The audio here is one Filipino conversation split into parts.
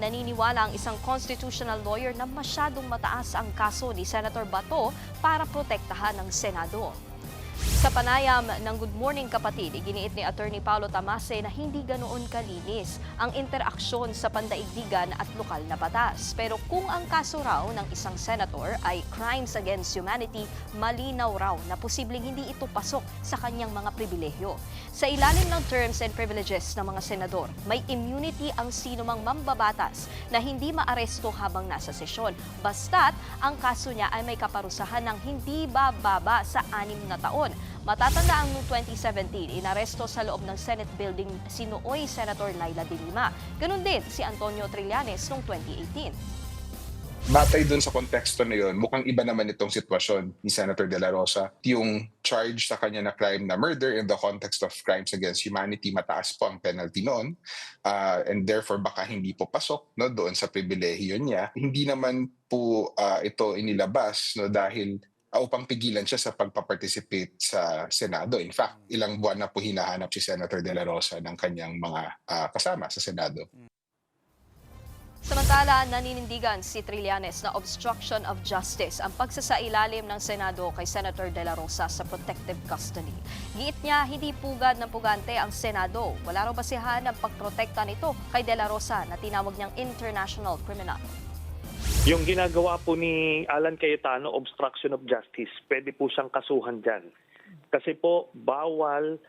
naniniwala ang isang constitutional lawyer na masyadong mataas ang kaso ni Senator Bato para protektahan ng Senado. Sa panayam ng Good Morning Kapatid, iginiit ni Attorney Paulo Tamase na hindi ganoon kalinis ang interaksyon sa pandaigdigan at lokal na batas. Pero kung ang kaso raw ng isang senator ay crimes against humanity, malinaw raw na posibleng hindi ito pasok sa kanyang mga pribilehyo. Sa ilalim ng terms and privileges ng mga senador, may immunity ang sinumang mambabatas na hindi maaresto habang nasa sesyon. Basta't ang kaso niya ay may kaparusahan ng hindi bababa sa 6 na taon. Matatanda ang noong 2017, inaresto sa loob ng Senate building si nooy Senator Laila De Lima. Ganon din si Antonio Trillanes noong 2018. Batay dun sa konteksto na yun, mukhang iba naman itong sitwasyon ni Senator De La Rosa. Yung charge sa kanya na crime na murder in the context of crimes against humanity, mataas po ang penalty noon. And therefore, baka hindi po pasok doon sa pribilehiyo niya. Hindi naman po ito inilabas dahil upang pigilan siya sa pagpaparticipate sa Senado. In fact, ilang buwan na po hinahanap si Senator De La Rosa ng kanyang mga kasama sa Senado. Samantala, naninindigan si Trillanes na obstruction of justice ang pagsasailalim ng Senado kay Senator De La Rosa sa protective custody. Giit niya, hindi pugad ng pugante ang Senado. Wala raw basihan ang pagprotekta nito kay De La Rosa na tinawag niyang international criminal. Yung ginagawa po ni Alan Cayetano, obstruction of justice, pwede po siyang kasuhan dyan. Kasi po, bawal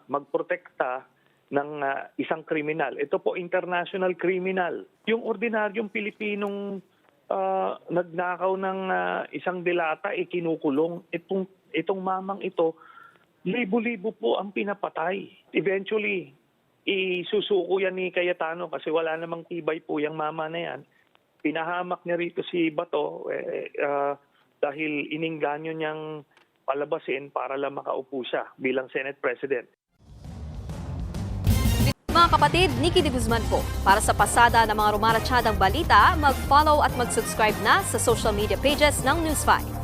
magprotekta ng isang kriminal. Ito po, international criminal. Yung ordinaryong Pilipinong nagnakaw ng isang delata, kinukulong. Itong mamang ito, libo-libo po ang pinapatay. Eventually, isusuko yan ni Cayetano kasi wala namang tibay po yung mama na yan. Pinahamak niya rito si Bato dahil iningganyo niyang palabasin para lang makaupo siya bilang Senate President. Mga kapatid, Nikki de Guzman po. Para sa pasada ng mga rumaratsyadang balita, mag-follow at mag-subscribe na sa social media pages ng News 5.